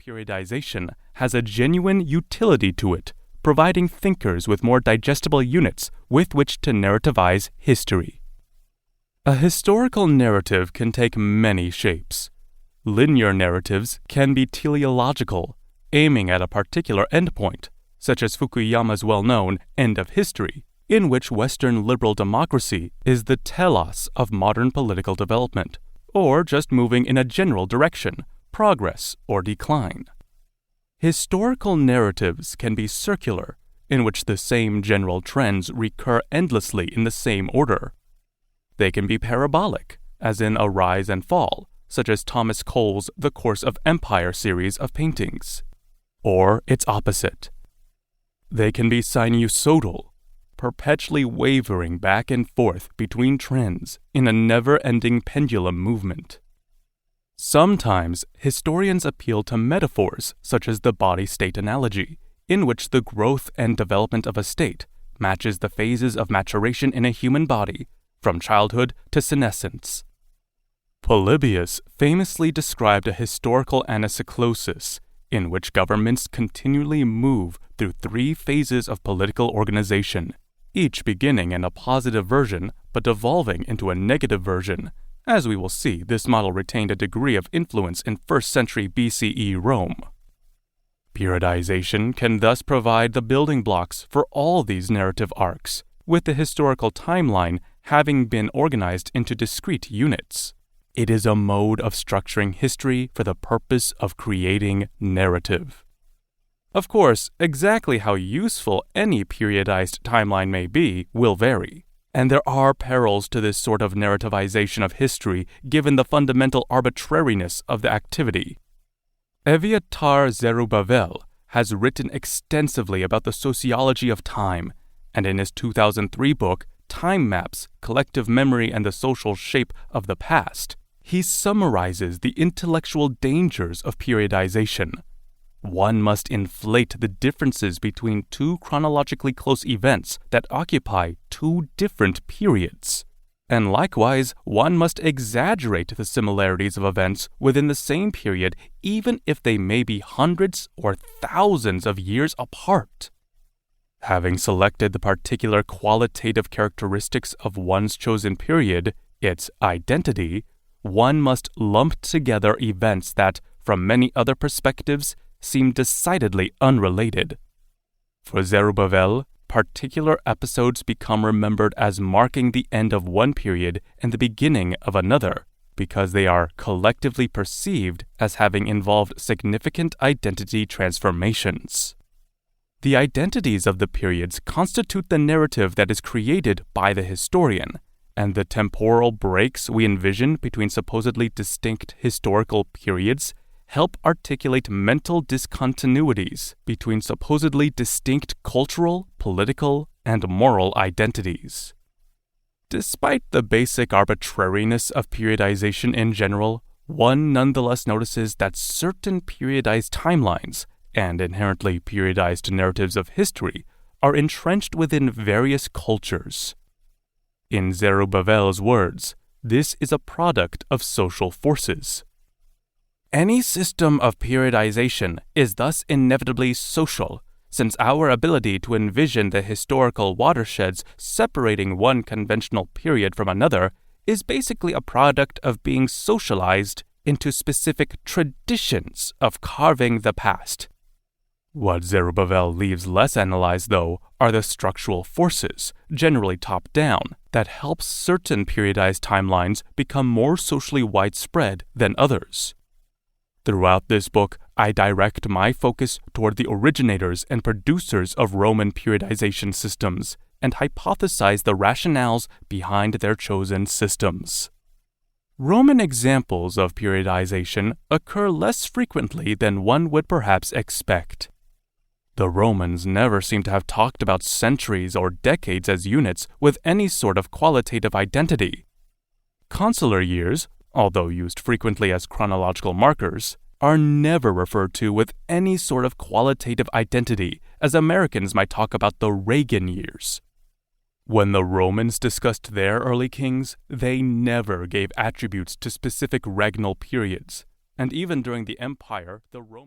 periodization has a genuine utility to it, providing thinkers with more digestible units with which to narrativize history. A historical narrative can take many shapes. Linear narratives can be teleological, aiming at a particular endpoint, such as Fukuyama's well-known End of History, in which Western liberal democracy is the telos of modern political development, or just moving in a general direction, progress or decline. Historical narratives can be circular, in which the same general trends recur endlessly in the same order. They can be parabolic, as in A Rise and Fall, such as Thomas Cole's The Course of Empire series of paintings, or its opposite. They can be sinusoidal, perpetually wavering back and forth between trends in a never-ending pendulum movement. Sometimes historians appeal to metaphors such as the body-state analogy, in which the growth and development of a state matches the phases of maturation in a human body, from childhood to senescence. Polybius famously described a historical anacyclosis, in which governments continually move through 3 phases of political organization, each beginning in a positive version but devolving into a negative version. As we will see, this model retained a degree of influence in 1st century BCE Rome. Periodization can thus provide the building blocks for all these narrative arcs, with the historical timeline having been organized into discrete units. It is a mode of structuring history for the purpose of creating narrative. Of course, exactly how useful any periodized timeline may be will vary, and there are perils to this sort of narrativization of history given the fundamental arbitrariness of the activity. Eviatar Zerubbabel has written extensively about the sociology of time, and in his 2003 book, Time Maps, Collective Memory and the Social Shape of the Past, he summarizes the intellectual dangers of periodization. One must inflate the differences between 2 chronologically close events that occupy 2 different periods. And likewise, one must exaggerate the similarities of events within the same period even if they may be hundreds or thousands of years apart. Having selected the particular qualitative characteristics of one's chosen period, its identity, one must lump together events that, from many other perspectives, seem decidedly unrelated. For Zerubbabel, particular episodes become remembered as marking the end of one period and the beginning of another, because they are collectively perceived as having involved significant identity transformations. The identities of the periods constitute the narrative that is created by the historian, and the temporal breaks we envision between supposedly distinct historical periods help articulate mental discontinuities between supposedly distinct cultural, political, and moral identities. Despite the basic arbitrariness of periodization in general, one nonetheless notices that certain periodized timelines and inherently periodized narratives of history are entrenched within various cultures. In Zerubbabel's words, this is a product of social forces. Any system of periodization is thus inevitably social, since our ability to envision the historical watersheds separating one conventional period from another is basically a product of being socialized into specific traditions of carving the past. What Zerubbabel leaves less analyzed, though, are the structural forces, generally top-down, that help certain periodized timelines become more socially widespread than others. Throughout this book, I direct my focus toward the originators and producers of Roman periodization systems and hypothesize the rationales behind their chosen systems. Roman examples of periodization occur less frequently than one would perhaps expect. The Romans never seem to have talked about centuries or decades as units with any sort of qualitative identity. Consular years, although used frequently as chronological markers, are never referred to with any sort of qualitative identity, as Americans might talk about the Reagan years. When the Romans discussed their early kings, they never gave attributes to specific regnal periods, and even during the Empire, the Romans